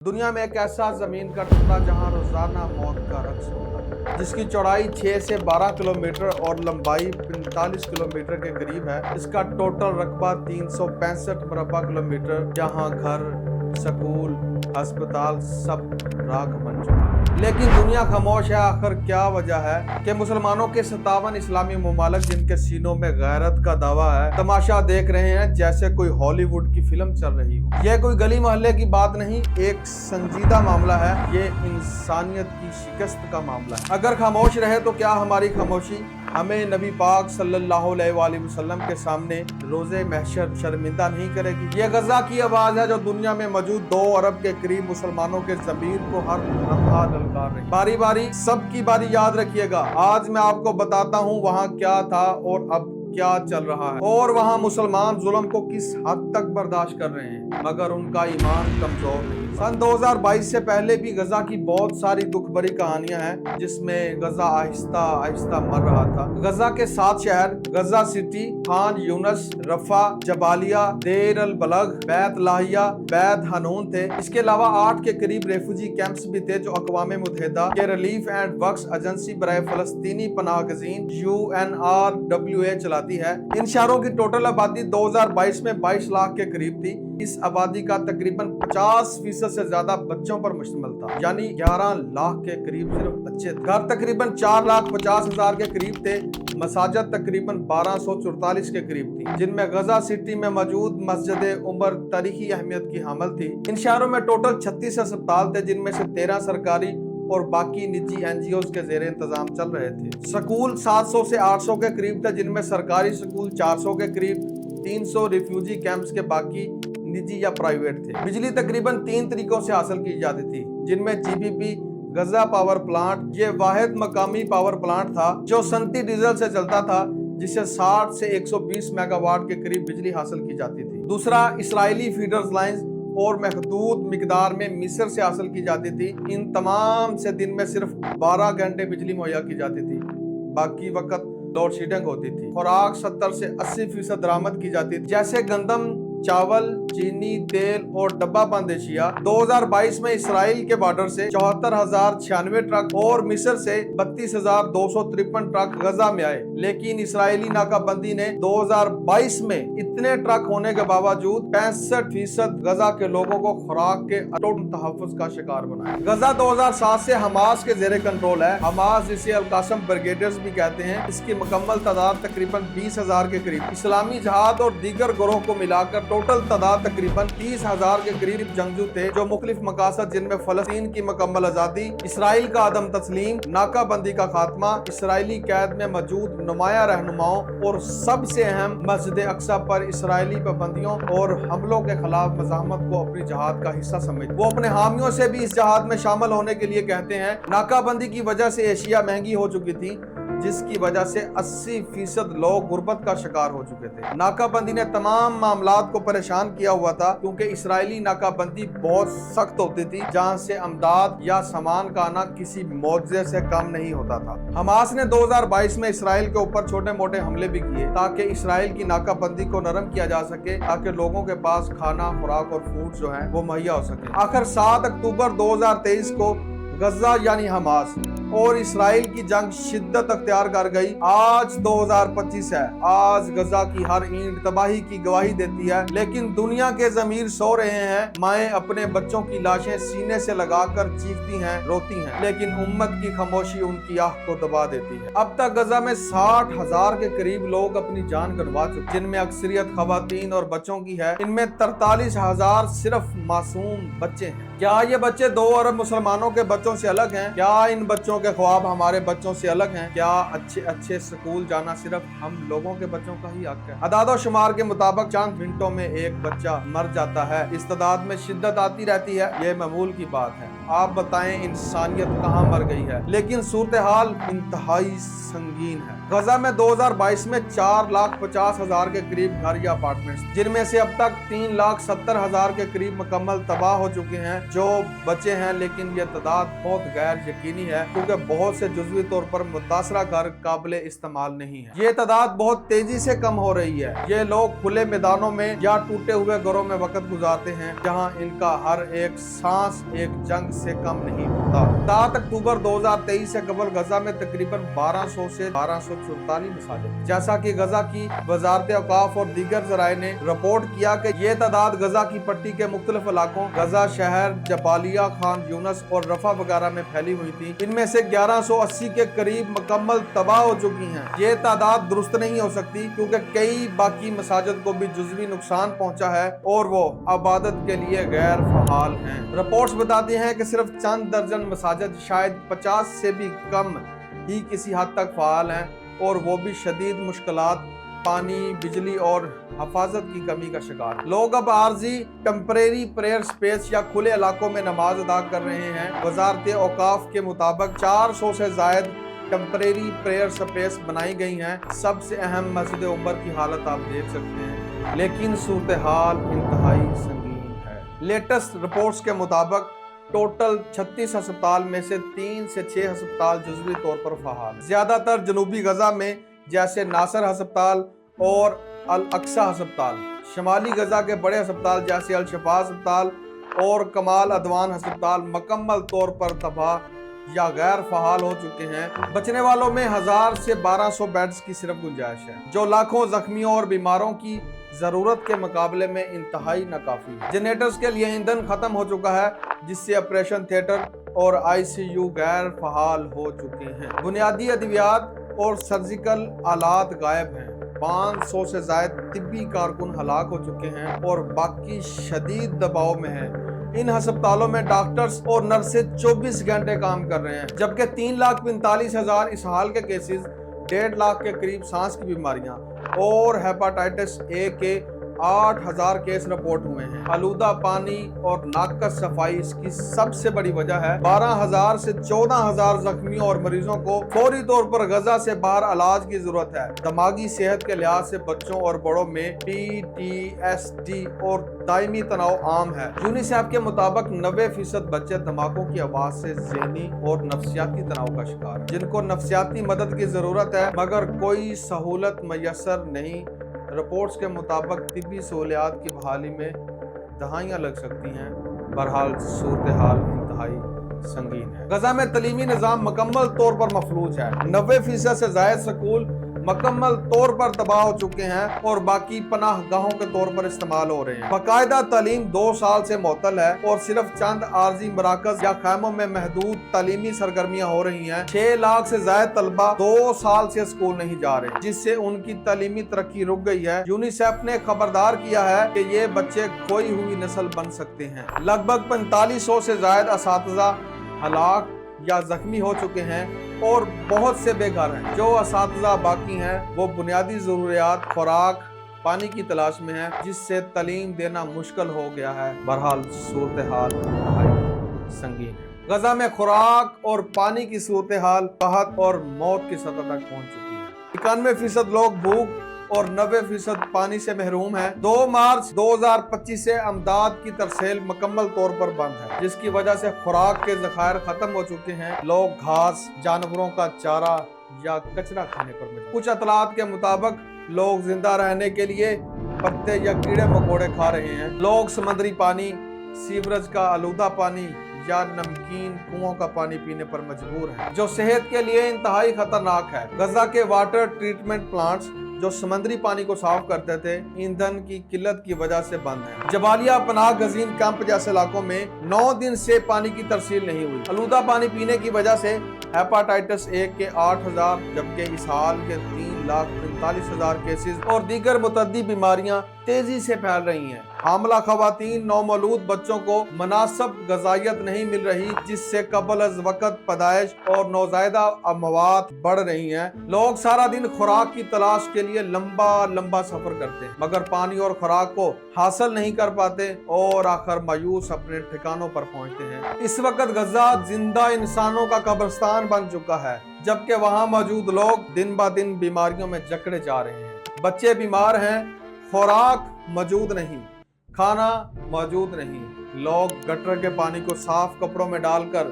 दुनिया में एक ऐसा ज़मीन का टुकड़ा जहां रोज़ाना मौत का रक्स होता है, जिसकी चौड़ाई 6 से 12 किलोमीटर और लंबाई 45 किलोमीटर के करीब है। इसका टोटल रकबा 365 मरबा किलोमीटर, जहां घर, स्कूल, अस्पताल सब राख बन चुका है। लेकिन दुनिया खामोश है। आखिर क्या वजह है कि मुसलमानों के 57 इस्लामी ममालिक जिनके सीनों में गैरत का दावा है, तमाशा देख रहे हैं जैसे कोई हॉलीवुड की फिल्म चल रही हो। यह कोई गली मोहल्ले की बात नहीं, एक संजीदा मामला है। ये इंसानियत की शिकस्त का मामला है। अगर खामोश रहे तो क्या हमारी खामोशी हमें नबी पाक सल्लल्लाहु अलैहि वसल्लम के सामने रोज़े महशर शर्मिंदा नहीं करेगी? ये गजा की आवाज़ है जो दुनिया में मौजूद 2 अरब के करीब मुसलमानों के ज़मीर को हर लम्हा ललकार रही। बारी बारी सबकी बारी याद रखिएगा। आज मैं आपको बताता हूँ वहाँ क्या था और अब क्या चल रहा है, और वहाँ मुसलमान जुल्म को किस हद तक बर्दाश्त कर रहे हैं, मगर उनका ईमान कमजोर नहीं। सन 2022 से पहले भी गजा की बहुत सारी दुख भरी कहानियां हैं, जिसमें गजा आहिस्ता आहिस्ता मर रहा था। गजा के 7 शहर गजा सिटी, खान यूनस, रफा, जबालिया, देर अल बलग, बैत लाहिया, बैत हनून थे। इसके अलावा 8 के करीब रेफ्यूजी कैंप्स भी थे जो अक़वाम मुत्तहिदा के रिलीफ एंड वर्क्स एजेंसी बराए फलस्तीनी पनाहगज़ीन UNRWA चलाती है। इन शहरों की टोटल आबादी 2022 में 22 लाख के करीब थी। इस आबादी का तकरीबन 50% से ज्यादा बच्चों पर मुश्तमिल था, यानी 11 लाख के करीब सिर्फ बच्चे थे। घर तकरीबन 4,50,000 के करीब थे। मसाजिद तकरीबन 1244 के करीब थी, जिनमें गजा सिटी में मौजूद मस्जिद उमर तारीखी अहमियत की हामिल थी। इन शहरों में टोटल 36 अस्पताल थे, जिनमें से 13 सरकारी और बाकी निजी NGOs के ज़ेरे इंतजाम चल रहे थे। स्कूल 700 से 800 के करीब थे, जिनमें सरकारी स्कूल 400 के करीब, 300 रिफ्यूजी कैंप्स के, बाकी निजी या प्राइवेट थे। बिजली तकरीबन 3 तरीकों से हासिल की जाती थी, जिनमें GPP गजा पावर प्लांट ये वाहिद मकामी पावर प्लांट था जो सनती डीजल से चलता था, जिससे 60 से 120 मेगावाट के करीब बिजली हासिल की जाती थी। दूसरा इस्राएली फीडर्स लाइंस और महदूद मिकदार में मिस्र से हासिल की जाती थी। इन तमाम से दिन में सिर्फ 12 घंटे बिजली मुहैया की जाती थी, बाकी वक्त लोड शेडिंग होती थी। खुराक 70 से 80% दरामद की जाती थी, जैसे गंदम, चावल, चीनी, तेल और डब्बा बंद एशिया। 2022 में इसराइल के बॉर्डर से 74,096 ट्रक और मिस्र से 32,253 ट्रक गजा में आए, लेकिन इसराइली नाकाबंदी ने 2022 में इतने ट्रक होने के बावजूद 65% गजा के लोगों को खुराक के अटूट तहफ़्फ़ुज़ का शिकार बनाया। गजा 2007 से हमास के जेरे कंट्रोल है। हमास, जिसे अल कासम ब्रिगेडियर्स भी कहते हैं, इसकी मुकम्मल तादाद तकरीबन 20,000 के करीब। इस्लामी जहाद और दीगर ग्रोह को मिलाकर टोटल तादाद तकरीबन 30,000 के करीब जंगजू थे, जो मुख्तलिफ मकासद, जिनमें फलस्तीन की मुकम्मल आज़ादी, इसराइल का अदम तस्लीम, नाकाबंदी का खात्मा, इसराइली कैद में मौजूद नुमाया रहनुमाओं और सबसे अहम मस्जिद अक्सा पर इसराइली पाबंदियों और हमलों के खिलाफ मज़ाहमत को अपनी जहाद का हिस्सा समझ। वो अपने हामियों से भी इस जहाद में शामिल होने के लिए कहते हैं। नाकाबंदी की वजह से एशिया महंगी हो चुकी थी, जिसकी वजह से 80% लोग गुर्बत का शिकार हो चुके थे। नाकाबंदी ने तमाम मामलात को परेशान किया हुआ था, क्योंकि इसराइली नाकाबंदी बहुत सख्त होती थी, जहां से अमदाद या सामान का आना किसी मौजज़े से कम नहीं होता था। हमास ने 2022 में इसराइल के ऊपर छोटे मोटे हमले भी किए, ताकि इसराइल की नाकाबंदी को नरम किया जा सके, ताकि लोगों के पास खाना, खुराक और फूड जो है वो मुहैया हो सके। आखिर 7 अक्टूबर 2023 को गजा यानी हमास और इसराइल की जंग शिद्दत अख्तियार कर गई। आज 2025 है। आज गजा की हर ईंट तबाही की गवाही देती है, लेकिन दुनिया के ज़मीर सो रहे हैं। माएँ अपने बच्चों की लाशें सीने से लगाकर चीखती हैं, रोती हैं, लेकिन उम्मत की खामोशी उनकी आह को दबा देती है। अब तक गजा में 60,000 के करीब लोग अपनी जान गंवा चुके, जिनमें अक्सरियत खवातीन और बच्चों की है। इनमें 43,000 सिर्फ मासूम बच्चे हैं। क्या ये बच्चे 2 अरब मुसलमानों के बच्चों से अलग हैं? क्या इन बच्चों के ख्वाब हमारे बच्चों से अलग हैं? क्या अच्छे स्कूल जाना सिर्फ हम लोगों के बच्चों का ही हक है? अदादो शुमार के मुताबिक चंद मिनटों में एक बच्चा मर जाता है। इस तादाद में शिद्दत आती रहती है, ये मामूल की बात है। आप बताएं इंसानियत कहां मर गई है। लेकिन सूरत हाल इंतहाई संगीन है। गजा में 2022 में 4,50,000 के करीब घर या अपार्टमेंट्स, जिनमें से अब तक 3,70,000 के करीब मुकम्मल तबाह हो चुके हैं। जो बचे हैं, लेकिन ये तादाद बहुत गैर यकीनी है, क्योंकि बहुत से जुज़वी तौर पर मुतासरा घर काबिल इस्तेमाल नहीं है। ये तादाद बहुत तेजी से कम हो रही है। ये लोग खुले मैदानों में या टूटे हुए घरों में वक्त गुजारते हैं, जहाँ इनका हर एक सांस एक जंग से कम नहीं होता। 7 अक्टूबर 2023 से कबल गजा में तकरीबन 1200 से 1244 मसाजिद, जैसा कि गजा की वजारत औकाफ और दीगर जराए ने रिपोर्ट किया कि ये तादाद गजा की पट्टी के मुख्तलिफ इलाकों, गजा शहर, जबालिया, खान यूनस और रफा वगैरह में फैली हुई थी। इनमें से 1180 के करीब मुकम्मल तबाह हो चुकी हैं। ये तादाद दुरुस्त नहीं हो सकती, क्योंकि कई बाकी मसाजिद को भी जुज़वी नुकसान पहुंचा है और वो इबादत के लिए गैर फहाल हैं। रिपोर्ट्स बताती हैं कि सिर्फ चंद दर्जन मसाजिद, शायद 50 से भी कम ही किसी हद तक फ़ाल हैं, और वो भी शदीद मुश्किलात, पानी, बिजली और हिफाजत की कमी का शिकार। लोग अब आर्जी टेम्परेरी प्रेयर स्पेस या खुले इलाकों में नमाज अदा कर रहे हैं। वजारत औकाफ के मुताबिक 400 से जायद टेम्परेरी प्रेयर स्पेस बनाई गई हैं। सबसे अहम मस्जिद उमर की हालत आप देख सकते हैं, लेकिन सूरत हाल इंतहाई संगीन है। लेटेस्ट रिपोर्ट्स के मुताबिक टोटल 36 अस्पताल में से 3 से 6 अस्पताल जुज़वी तौर पर फ़हाल। ज़्यादातर जनूबी गजा में, जैसे नासर अस्पताल और अल अक्सा अस्पताल, शमाली गजा के बड़े अस्पताल जैसे अल शफा अस्पताल और कमाल अदवान अस्पताल मुकम्मल तौर पर तबाह या गैर फहाल हो चुके हैं। बचने वालों में 1000 से 1200 बेड्स की सिर्फ गुंजाइश है, जो लाखों जख्मियों और बीमारों की जरूरत के मुकाबले में इंतहाई नाकाफी है। जनरेटर्स के लिए ईंधन खत्म हो चुका है, जिससे ऑपरेशन थिएटर और ICU गैर फहाल हो चुके हैं। बुनियादी अद्वियात और सर्जिकल आलात गायब हैं। 500 से ज्यादा तिब्बी कारकुन हलाक हो चुके हैं और बाकी शदीद दबाव में हैं। इन अस्पतालों में डॉक्टर्स और नर्सेज 24 घंटे काम कर रहे हैं, जबकि 3,45,000 इसहाल के केसेस, 1.5 लाख के करीब सांस की बीमारियां और हेपाटाइटिस A के 8,000 केस रिपोर्ट हुए हैं। आलूदा पानी और नाकस सफाई इसकी सबसे बड़ी वजह है। 12,000 से 14,000 जख्मियों और मरीजों को फौरी तौर पर गजा से बाहर इलाज की जरूरत है। दिमागी सेहत के लिहाज से बच्चों और बड़ों में PTSD और दायमी तनाव आम है। यूनिसेफ के मुताबिक 90% बच्चे धमाकों की आवाज से ज़हनी और नफ्सियाती तनाव का शिकार हैं, जिनको नफ्सियाती मदद की जरूरत है, मगर कोई सहूलत मैसर नहीं। रिपोर्ट्स के मुताबिक तिब्बी सहूलियात की बहाली में दहाइयाँ लग सकती हैं। बहरहाल सूरत हाल इंतहाई संगीन है। गजा में तलीमी निज़ाम मुकम्मल तौर पर मफलूज है। 90% से ज़ायद स्कूल मुकम्मल तौर पर तबाह हो चुके हैं और बाकी पनाह गाहों के तौर पर इस्तेमाल हो रहे हैं। बाकायदा तालीम 2 साल से मुअत्तल है और सिर्फ चंद आर्जी मराकज या खैमों में महदूद तालीमी सरगर्मियां हो रही हैं। 6 लाख से ज्यादा तलबा 2 साल से स्कूल नहीं जा रहे, जिससे उनकी तालीमी तरक्की रुक गई है। यूनिसेफ ने खबरदार किया है कि ये बच्चे खोई हुई नस्ल बन सकते हैं। लगभग 4500 से ज्यादा असातिज़ा हलाक या जख्मी हो चुके हैं और बहुत से बेघर हैं। जो असातिज़ा बाकी हैं वो बुनियादी ज़रूरियात, खुराक, पानी की तलाश में है, जिससे तालीम देना मुश्किल हो गया है। बहरहाल सूरत हाल संगीन है। गजा में खुराक और पानी की सूरत हाल कहत और मौत की सतह तक पहुंच चुकी है। 91% लोग भूख और 90% पानी से महरूम है। 2 मार्च 2025 से अमदाद की तरसेल मुकम्मल तौर पर बंद है, जिसकी वजह से खुराक के ज़खायर खत्म हो चुके हैं। लोग घास, जानवरों का चारा या कचरा खाने पर मजबूर। कुछ अतलात के मुताबिक लोग जिंदा रहने के लिए पत्ते या कीड़े मकोड़े खा रहे हैं। लोग समुद्री पानी, सीवरेज का आलूदा पानी या नमकीन कुओं का पानी पीने पर मजबूर हैं, जो सेहत के लिए इंतहाई खतरनाक है। गजा के वाटर ट्रीटमेंट प्लांट्स जो समुद्री पानी को साफ करते थे, ईंधन की किल्लत की वजह से बंद है। जबालिया, पनाह गजीन कैंप जैसे इलाकों में 9 दिन से पानी की तरसील नहीं हुई। आलूदा पानी पीने की वजह से हेपाटाइटिस A के 8,000 जबकि इसहाल के 3,45,000 केसेस और दीगर मुतअद्दी बीमारियां तेजी से फैल रही हैं। हामला खवातीन, नौमौलूद बच्चों को मुनासिब ग़िज़ाइयत नहीं मिल रही, जिससे क़ब्ल अज़ वक़्त पैदाइश और नौज़ायदा अमवात बढ़ रही हैं। लोग सारा दिन खुराक की तलाश के लिए लंबा लंबा सफ़र करते हैं, मगर पानी और खुराक को हासिल नहीं कर पाते और आखिर मायूस अपने ठिकानों पर पहुंचते हैं। इस वक्त गजा जिंदा इंसानों का कब्रिस्तान बन चुका है, जबकि वहाँ मौजूद लोग दिन ब दिन बीमारियों में जकड़े जा रहे हैं। बच्चे बीमार हैं, खुराक मौजूद नहीं, खाना मौजूद नहीं। लोग गटर के पानी को साफ कपड़ों में डालकर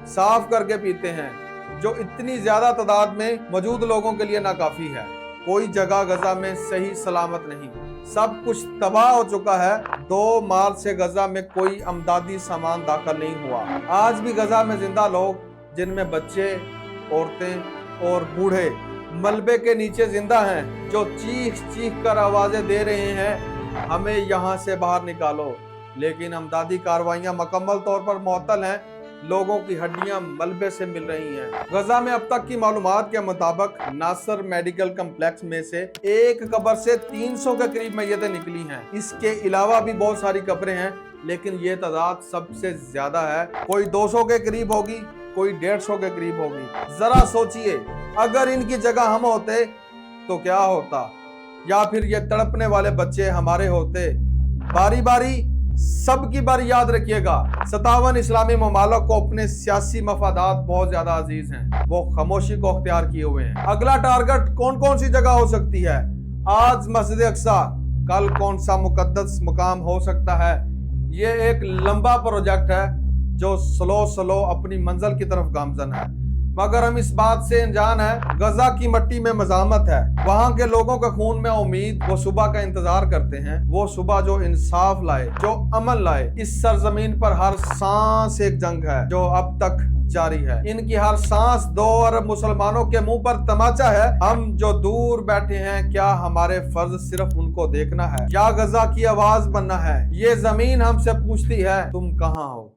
साफ करके पीते हैं, जो इतनी ज्यादा तादाद में मौजूद लोगों के लिए नाकाफी है। कोई जगह गजा में सही सलामत नहीं, सब कुछ तबाह हो चुका है। 2 मार्च से गजा में कोई अमदादी सामान दाखिल नहीं हुआ। आज भी गजा में जिंदा लोग, जिनमें बच्चे, औरतें और बूढ़े मलबे के नीचे जिंदा हैं, जो चीख चीख कर आवाजें दे रहे हैं, हमें यहाँ से बाहर निकालो। लेकिन अमदादी कार्रवाइयाँ मुकम्मल तौर पर मुअत्तल हैं। लोगों की हड्डियां मलबे से मिल रही हैं। गजा में अब तक की मालूमात के मुताबिक नासर मेडिकल कम्प्लेक्स में से एक कब्र से 300 के करीब मैयतें निकली हैं। इसके अलावा भी बहुत सारी कब्रें हैं, लेकिन ये तादाद सबसे ज्यादा है। कोई 200 के करीब होगी, कोई 150 के करीब होगी। जरा सोचिए, अगर इनकी जगह हम होते तो क्या होता, या फिर ये तड़पने वाले बच्चे हमारे होते। बारी बारी सबकी बारी याद रखिएगा, 57 इस्लामी ममालिक को अपने सियासी मफादात बहुत ज्यादा अजीज हैं, वो खामोशी को अख्तियार किए हुए हैं। अगला टारगेट कौन कौन सी जगह हो सकती है? आज मस्जिद अक्सा, कल कौन सा मुकद्दस मुकाम हो सकता है? ये एक लंबा प्रोजेक्ट है जो स्लो अपनी मंजिल की तरफ गामजन है, मगर हम इस बात से अनजान है, गजा की मिट्टी में मज़ामत है। वहाँ के लोगों के खून में उम्मीद, वो सुबह का इंतजार करते हैं, वो सुबह जो इंसाफ लाए, जो अमन लाए। इस सरजमीन पर हर सांस एक जंग है जो अब तक जारी है। इनकी हर सांस 2 अरब मुसलमानों के मुंह पर तमाचा है। हम जो दूर बैठे हैं, क्या हमारे फर्ज सिर्फ उनको देखना है या गजा की आवाज बनना है? ये जमीन हमसे पूछती है, तुम कहाँ हो?